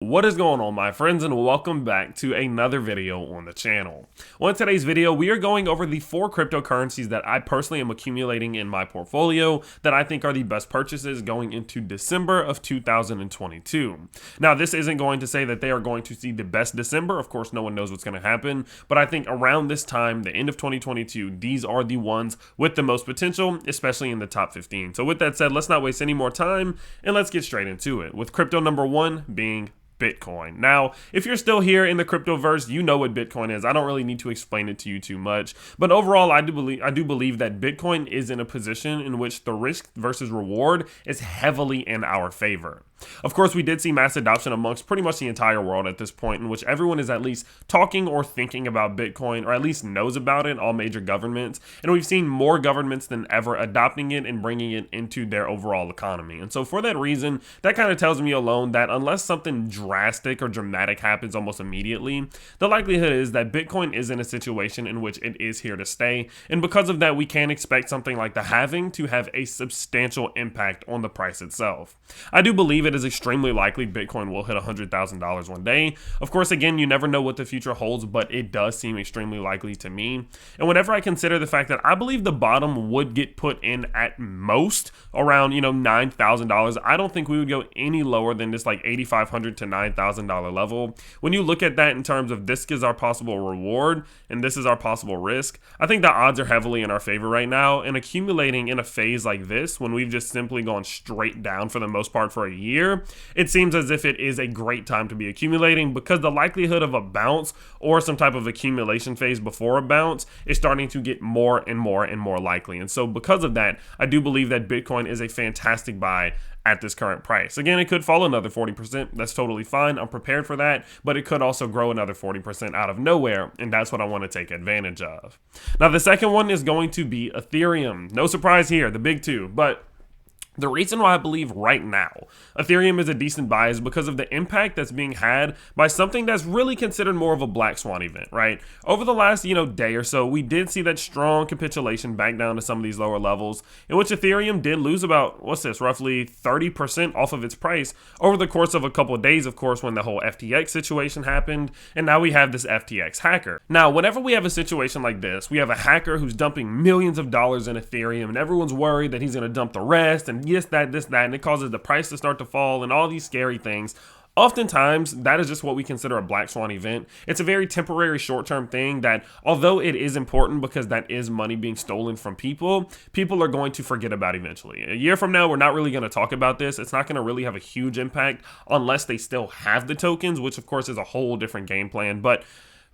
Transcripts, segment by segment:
What is going on, my friends, and welcome back to another video on the channel. Well, in today's video, we are going over the 4 cryptocurrencies that I personally am accumulating in my portfolio that I think are the best purchases going into December of 2022. Now, this isn't going to say that they are going to see the best December. Of course, no one knows what's going to happen, but I think around this time, the end of 2022, these are the ones with the most potential, especially in the top 15. So with that said, let's not waste any more time and let's get straight into it, with crypto number 1 being Bitcoin. Now, if you're still here in the cryptoverse, you know what Bitcoin is. I don't really need to explain it to you too much. But overall, I do believe that Bitcoin is in a position in which the risk versus reward is heavily in our favor. Of course, we did see mass adoption amongst pretty much the entire world at this point, in which everyone is at least talking or thinking about Bitcoin, or at least knows about it, all major governments. And we've seen more governments than ever adopting it and bringing it into their overall economy. And so for that reason, that kind of tells me alone that unless something drastic or dramatic happens almost immediately, the likelihood is that Bitcoin is in a situation in which it is here to stay. And because of that, we can expect something like the halving to have a substantial impact on the price itself. I do believe it is extremely likely Bitcoin will hit $100,000 one day. Of course, again, you never know what the future holds, but it does seem extremely likely to me. And whenever I consider the fact that I believe the bottom would get put in at most around, $9,000, I don't think we would go any lower than this like $8,500 to $9,000 level. When you look at that in terms of this is our possible reward and this is our possible risk, I think the odds are heavily in our favor right now. And accumulating in a phase like this, when we've just simply gone straight down for the most part for a year, it seems as if it is a great time to be accumulating, because the likelihood of a bounce or some type of accumulation phase before a bounce is starting to get more and more and more likely. And so because of that, I do believe that Bitcoin is a fantastic buy at this current price. Again, it could fall another 40%. That's totally fine. I'm prepared for that, but it could also grow another 40% out of nowhere, and that's what I want to take advantage of. Now, the second one is going to be Ethereum. No surprise here, the big two, but the reason why I believe right now Ethereum is a decent buy is because of the impact that's being had by something that's really considered more of a black swan event, right? Over the last, day or so, we did see that strong capitulation back down to some of these lower levels, in which Ethereum did lose about, roughly 30% off of its price over the course of a couple of days, of course, when the whole FTX situation happened, and now we have this FTX hacker. Now, whenever we have a situation like this, we have a hacker who's dumping millions of dollars in Ethereum, and everyone's worried that he's going to dump the rest, and this, that, and it causes the price to start to fall and all these scary things. Oftentimes, that is just what we consider a black swan event. It's a very temporary short-term thing that, although it is important because that is money being stolen from people, people are going to forget about eventually. A year from now, we're not really going to talk about this. It's not going to really have a huge impact unless they still have the tokens, which of course is a whole different game plan. But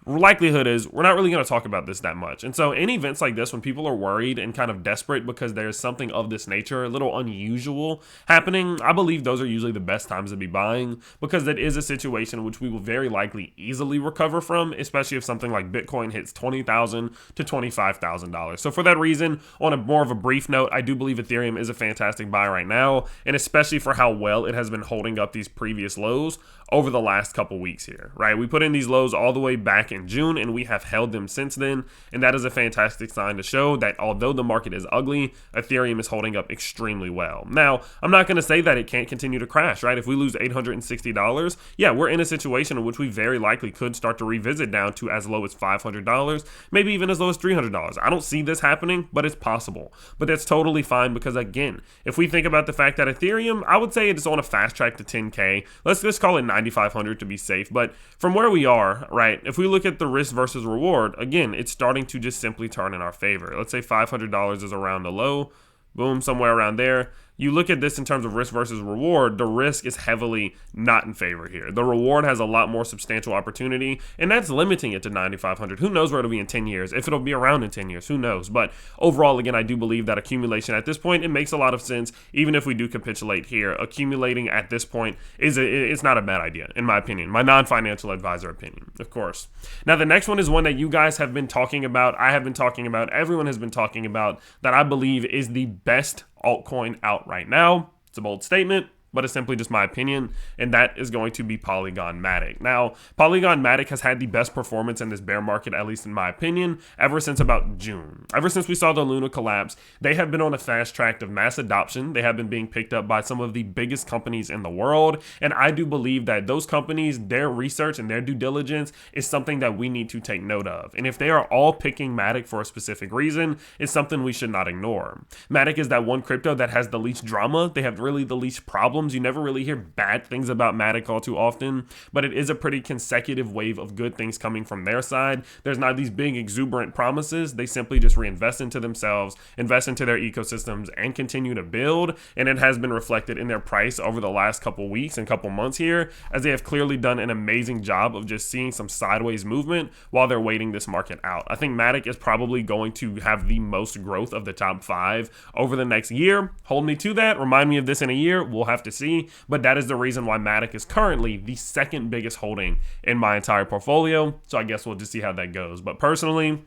likelihood is we're not really going to talk about this that much. And so in events like this, when people are worried and kind of desperate because there's something of this nature, a little unusual happening, I believe those are usually the best times to be buying, because that is a situation which we will very likely easily recover from, especially if something like Bitcoin hits $20,000 to $25,000. So for that reason, on a more of a brief note, I do believe Ethereum is a fantastic buy right now, and especially for how well it has been holding up these previous lows over the last couple weeks here, right? We put in these lows all the way back in June, and we have held them since then, and that is a fantastic sign to show that although the market is ugly, Ethereum is holding up extremely well. Now, I'm not going to say that it can't continue to crash, right? If we lose $860, yeah, we're in a situation in which we very likely could start to revisit down to as low as $500, maybe even as low as $300. I don't see this happening, but it's possible. But that's totally fine, because again, if we think about the fact that Ethereum, I would say it's on a fast track to 10K. Let's just call it 9,500 to be safe. But from where we are, right, if we look at the risk versus reward, again, it's starting to just simply turn in our favor. Let's say $500 is around the low, boom, somewhere around there. You look at this in terms of risk versus reward, the risk is heavily not in favor here. The reward has a lot more substantial opportunity, and that's limiting it to 9,500. Who knows where it'll be in 10 years? If it'll be around in 10 years, who knows? But overall, again, I do believe that accumulation at this point, it makes a lot of sense. Even if we do capitulate here, accumulating at this point it's not a bad idea, in my opinion. My non-financial advisor opinion, of course. Now, the next one is one that you guys have been talking about, I have been talking about, everyone has been talking about, that I believe is the best altcoin out right now. It's a bold statement, but it's simply just my opinion, and that is going to be Polygon Matic. Now, Polygon Matic has had the best performance in this bear market, at least in my opinion, ever since about June. Ever since we saw the Luna collapse, they have been on a fast track of mass adoption. They have been being picked up by some of the biggest companies in the world, and I do believe that those companies, their research and their due diligence is something that we need to take note of. And if they are all picking Matic for a specific reason, it's something we should not ignore. Matic is that one crypto that has the least drama. They have really the least problems. You never really hear bad things about Matic all too often, but it is a pretty consecutive wave of good things coming from their side. There's not these big exuberant promises. They simply just reinvest into themselves, invest into their ecosystems, and continue to build. And it has been reflected in their price over the last couple weeks and couple months here, as they have clearly done an amazing job of just seeing some sideways movement while they're waiting this market out. I think Matic is probably going to have the most growth of the top 5 over the next year. Hold me to that. Remind me of this in a year. We'll have to see. But that is the reason why Matic is currently the second biggest holding in my entire portfolio. So I guess we'll just see how that goes. But personally,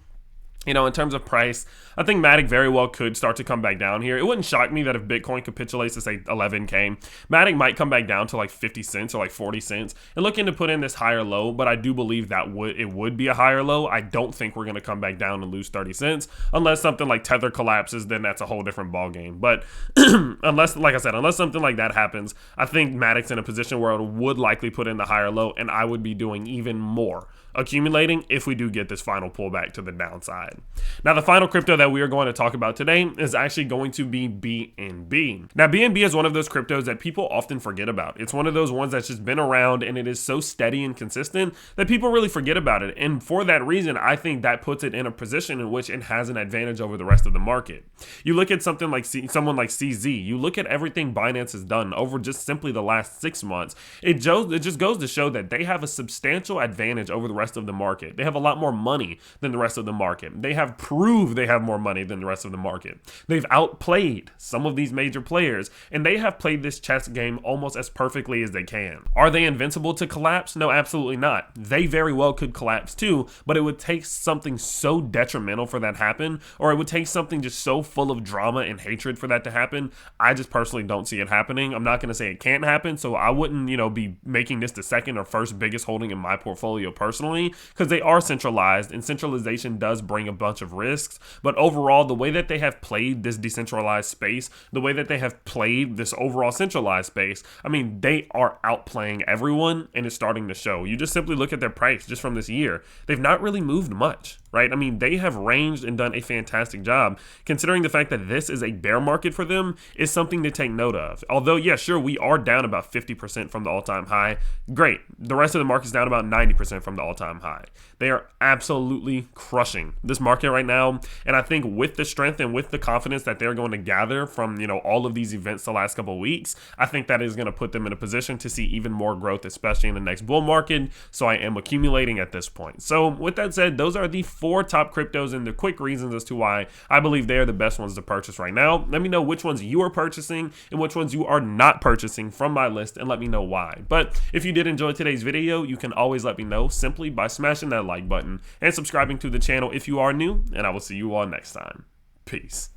you know, in terms of price, I think Matic very well could start to come back down here. It wouldn't shock me that if Bitcoin capitulates to say 11K, Matic might come back down to like 50 cents or like 40 cents and looking to put in this higher low, but I do believe that it would be a higher low. I don't think we're going to come back down and lose 30 cents unless something like Tether collapses, then that's a whole different ball game. But unless, like I said, unless something like that happens, I think Matic's in a position where it would likely put in the higher low, and I would be doing even more accumulating if we do get this final pullback to the downside. Now, the final crypto that we are going to talk about today is actually going to be BNB. Now, BNB is one of those cryptos that people often forget about. It's one of those ones that's just been around, and it is so steady and consistent that people really forget about it. And for that reason, I think that puts it in a position in which it has an advantage over the rest of the market. You look at something like someone like CZ, you look at everything Binance has done over just simply the last 6 months. It just goes to show that they have a substantial advantage over the rest of the market. They have a lot more money than the rest of the market. They have proved they have more money than the rest of the market. They've outplayed some of these major players, and they have played this chess game almost as perfectly as they can. Are they invincible to collapse? No, absolutely not. They very well could collapse too, but it would take something so detrimental for that to happen, or it would take something just so full of drama and hatred for that to happen. I just personally don't see it happening. I'm not going to say it can't happen, so I wouldn't, be making this the second or first biggest holding in my portfolio personally, because they are centralized, and centralization does bring a bunch of risks. But overall, the way that they have played this decentralized space, the way that they have played this overall centralized space, I mean, they are outplaying everyone, and it's starting to show. You just simply look at their price just from this year. They've not really moved much, right? I mean, they have ranged and done a fantastic job. Considering the fact that this is a bear market for them is something to take note of. Although, yeah, sure, we are down about 50% from the all-time high. Great. The rest of the market's down about 90% from the all-time high. They are absolutely crushing this market right now. And I think with the strength and with the confidence that they're going to gather from, all of these events the last couple of weeks, I think that is going to put them in a position to see even more growth, especially in the next bull market. So I am accumulating at this point. So with that said, those are the 4 top cryptos and the quick reasons as to why I believe they are the best ones to purchase right now. Let me know which ones you are purchasing and which ones you are not purchasing from my list, and let me know why. But if you did enjoy today's video, you can always let me know simply by smashing that like button and subscribing to the channel if you are new, and I will see you all next time. Peace.